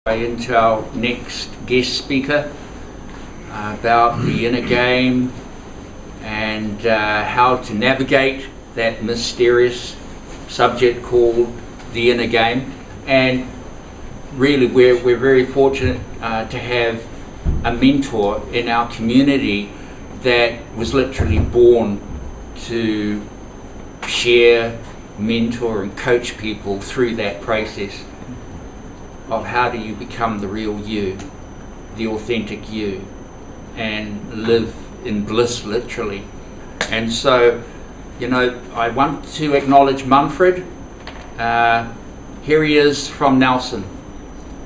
Into our next guest speaker about the inner game and how to navigate that mysterious subject called the inner game. And really we're very fortunate to have a mentor in our community that was literally born to share, mentor and coach people through that process of how do you become the real you, the authentic you, and live in bliss, literally. And so, you know, I want to acknowledge Manfred. Here he is from Nelson.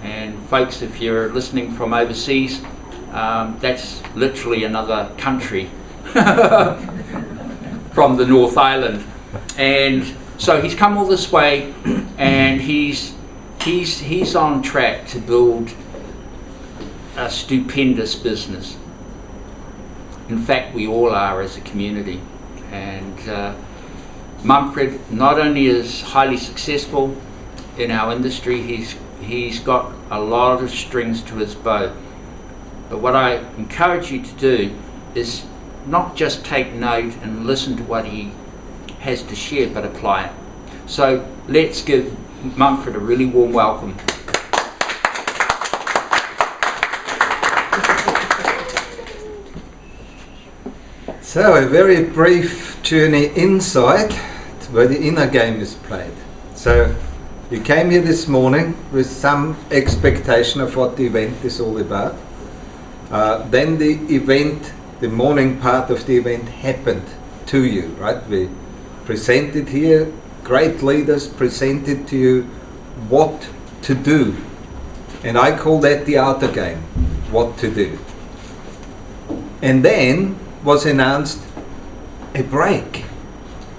And folks, if you're listening from overseas, that's literally another country from the North Island. And so he's come all this way, and he's on track to build a stupendous business. In fact, we all are as a community. And Manfred not only is highly successful in our industry, he's got a lot of strings to his bow. But what I encourage you to do is not just take note and listen to what he has to share, but apply it. So let's give Manfred a really warm welcome. So a very brief journey inside to where the inner game is played. So you came here this morning with some expectation of what the event is all about. Then the event, the morning part of the event happened to you, right? We presented here, great leaders presented to you what to do. And I call that the outer game, what to do. And then was announced a break.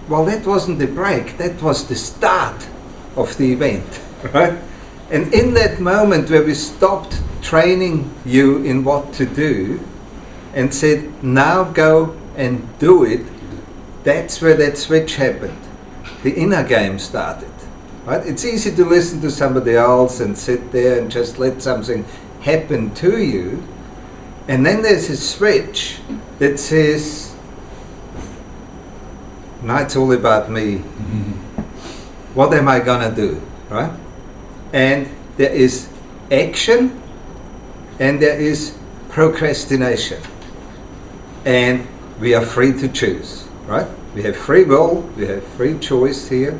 Well, that wasn't the break, that was the start of the event, right? And in that moment where we stopped training you in what to do and said, now go and do it, that's where that switch happened. The inner game started, right? It's easy to listen to somebody else and sit there and just let something happen to you. And then there's a switch that says, now it's all about me. What am I gonna do, right? And there is action and there is procrastination. And we are free to choose, right? We have free will, we have free choice here,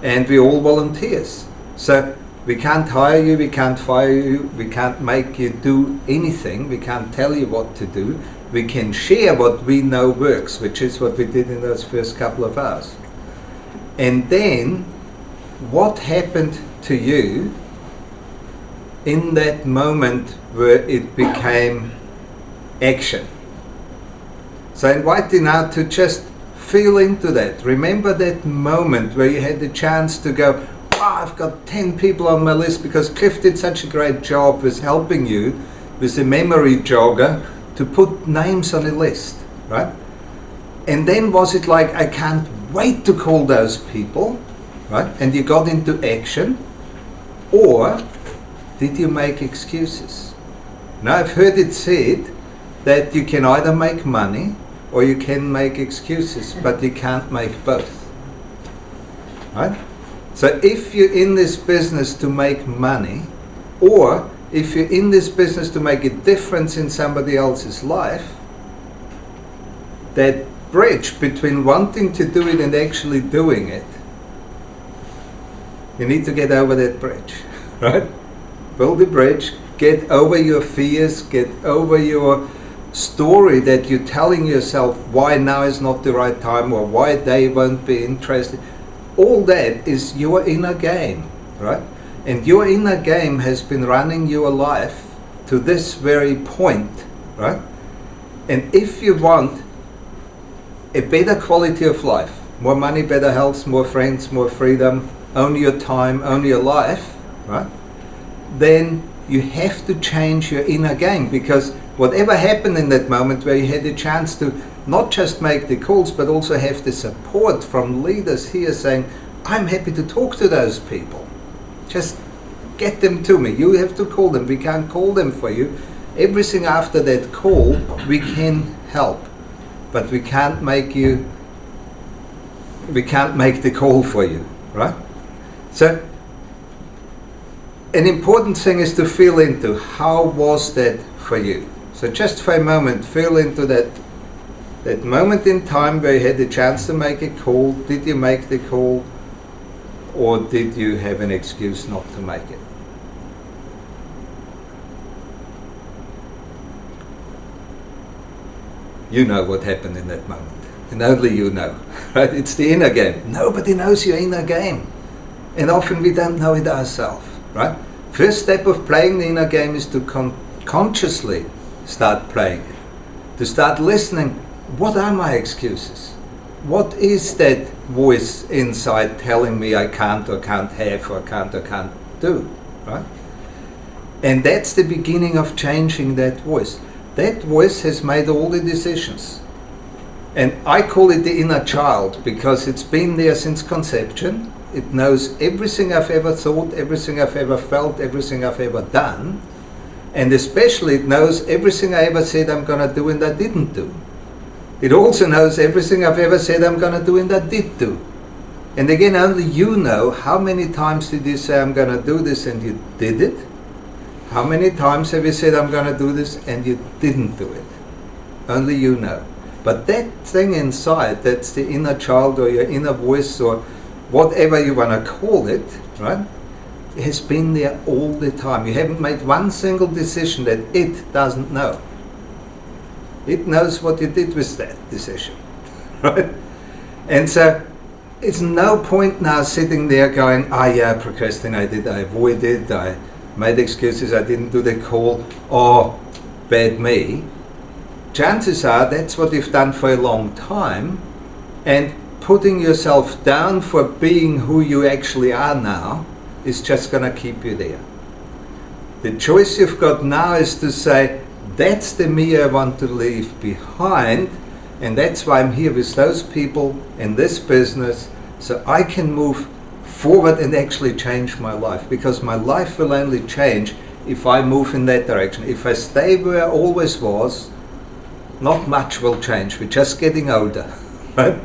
and we're all volunteers. So we can't hire you, we can't fire you, we can't make you do anything, we can't tell you what to do. We can share what we know works, which is what we did in those first couple of hours. And then, what happened to you in that moment where it became action? So I invite you now to just feel into that. Remember that moment where you had the chance to go, oh, I've got 10 people on my list because Cliff did such a great job with helping you with the memory jogger to put names on a list, right? And then was it like, I can't wait to call those people, right? And you got into action? Or did you make excuses? Now I've heard it said that you can either make money or you can make excuses, but you can't make both, right? So if you're in this business to make money, or if you're in this business to make a difference in somebody else's life, that bridge between wanting to do it and actually doing it, you need to get over that bridge, right? Build the bridge, get over your fears, get over your story that you're telling yourself why now is not the right time or why they won't be interested. All that is your inner game, right? And your inner game has been running your life to this very point, right? And if you want a better quality of life, more money, better health, more friends, more freedom, own your time, own your life, right? Then you have to change your inner game, because whatever happened in that moment where you had a chance to not just make the calls but also have the support from leaders here saying, I'm happy to talk to those people. Just get them to me. You have to call them. We can't call them for you. Everything after that call, we can help. But we can't make the call for you, right? So, an important thing is to feel into how was that for you. So just for a moment, feel into that moment in time where you had the chance to make a call. Did you make the call, or did you have an excuse not to make it? You know what happened in that moment, and only you know, right? It's the inner game. Nobody knows your inner game, and often we don't know it ourselves, right? First step of playing the inner game is to consciously start playing it, to start listening. What are my excuses? What is that voice inside telling me I can't or can't have or can't do, right? And that's the beginning of changing that voice. That voice has made all the decisions. And I call it the inner child because it's been there since conception. It knows everything I've ever thought, everything I've ever felt, everything I've ever done. And especially it knows everything I ever said I'm going to do and I didn't do. It also knows everything I've ever said I'm going to do and I did do. And again, only you know how many times did you say I'm going to do this and you did it? How many times have you said I'm going to do this and you didn't do it? Only you know. But that thing inside, that's the inner child or your inner voice or whatever you want to call it, right? Has been there all the time. You haven't made one single decision that it doesn't know. It knows what you did with that decision, right? And so it's no point now sitting there going, yeah, I procrastinated, I avoided, I made excuses, I didn't do the call, oh, bad me. Chances are that's what you've done for a long time, and putting yourself down for being who you actually are now is just going to keep you there. The choice you've got now is to say, that's the me I want to leave behind, and that's why I'm here with those people in this business, so I can move forward and actually change my life, because my life will only change if I move in that direction. If I stay where I always was, not much will change. We're just getting older, right?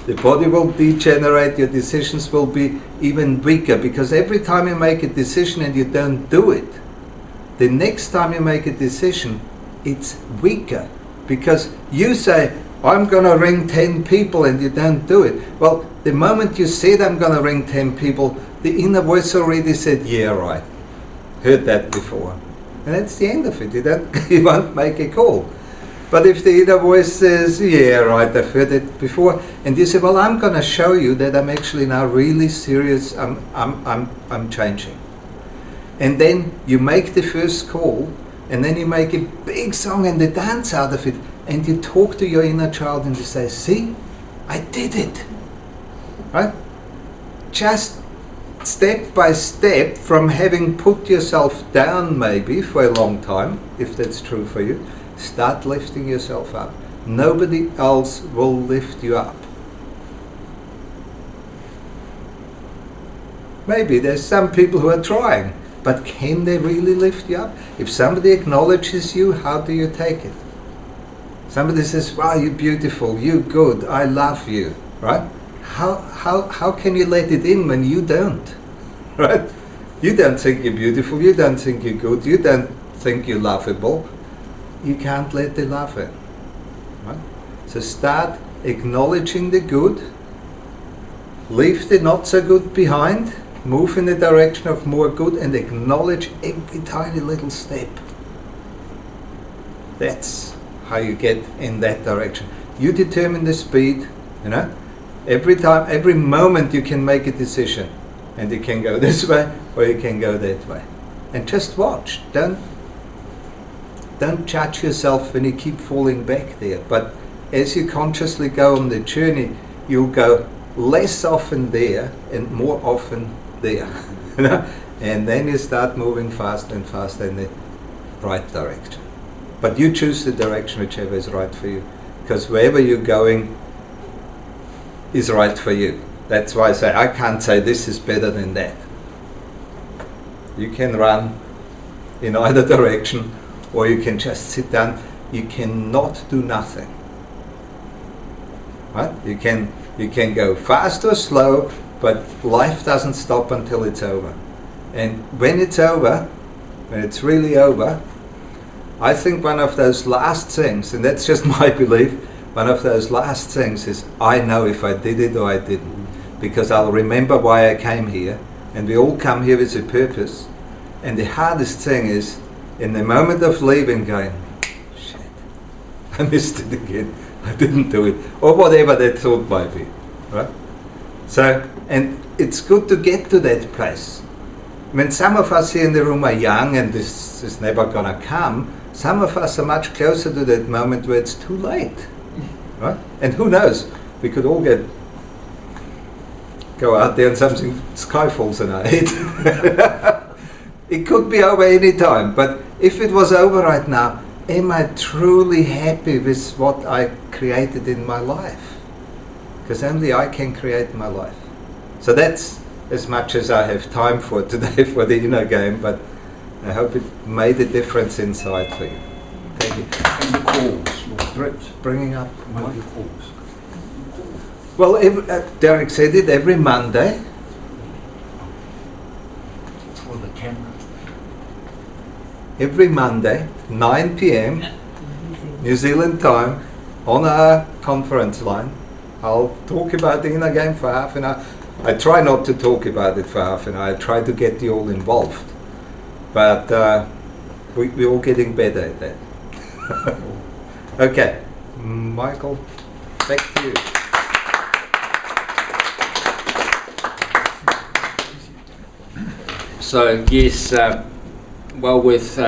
The body will degenerate, your decisions will be even weaker, because every time you make a decision and you don't do it, the next time you make a decision, it's weaker, because you say, I'm going to ring 10 people and you don't do it. Well, the moment you said I'm going to ring 10 people, the inner voice already said, yeah, right. Heard that before. And that's the end of it. You won't make a call. But if the inner voice says, yeah, right, I've heard it before, and you say, well, I'm going to show you that I'm actually now really serious, I'm changing. And then you make the first call, and then you make a big song and the dance out of it, and you talk to your inner child and you say, see, I did it. Right? Just step by step, from having put yourself down maybe for a long time, if that's true for you, start lifting yourself up. Nobody else will lift you up. Maybe there's some people who are trying, but can they really lift you up? If somebody acknowledges you, how do you take it? Somebody says, wow, you're beautiful, you're good, I love you, right? How can you let it in when you don't, right? You don't think you're beautiful, you don't think you're good, you don't think you're lovable. You can't let the love in, right? So start acknowledging the good, leave the not so good behind, move in the direction of more good, and acknowledge every tiny little step. That's how you get in that direction. You determine the speed, you know. Every time, every moment you can make a decision, and you can go this way or you can go that way. And just watch. Don't judge yourself when you keep falling back there. But as you consciously go on the journey, you'll go less often there and more often there. You know? And then you start moving faster and faster in the right direction. But you choose the direction whichever is right for you, because wherever you're going is right for you. That's why I say I can't say this is better than that. You can run in either direction, or you can just sit down. You cannot do nothing. Right? You can go fast or slow, but life doesn't stop until it's over. And when it's over, when it's really over, I think one of those last things, and that's just my belief, one of those last things is I know if I did it or I didn't, because I'll remember why I came here, and we all come here with a purpose. And the hardest thing is in the moment of leaving going, shit, I missed it again, I didn't do it, or whatever that thought might be, right? So, and it's good to get to that place. I mean, some of us here in the room are young and this is never gonna come. Some of us are much closer to that moment where it's too late, right? And who knows, we could all go out there and something, sky falls in our head. It could be over any time, but if it was over right now, am I truly happy with what I created in my life? Because only I can create my life. So that's as much as I have time for today for the inner game, but I hope it made a difference inside for you. Thank you. And the calls, your threats. Bringing up What your calls? Well, Derek said it every Monday. For the camera. Every Monday, 9 p.m. New Zealand time, on our conference line. I'll talk about the inner game for half an hour. I try not to talk about it for half an hour. I try to get you all involved. But we're all getting better at that. Okay, Michael, back to you. So yes, well with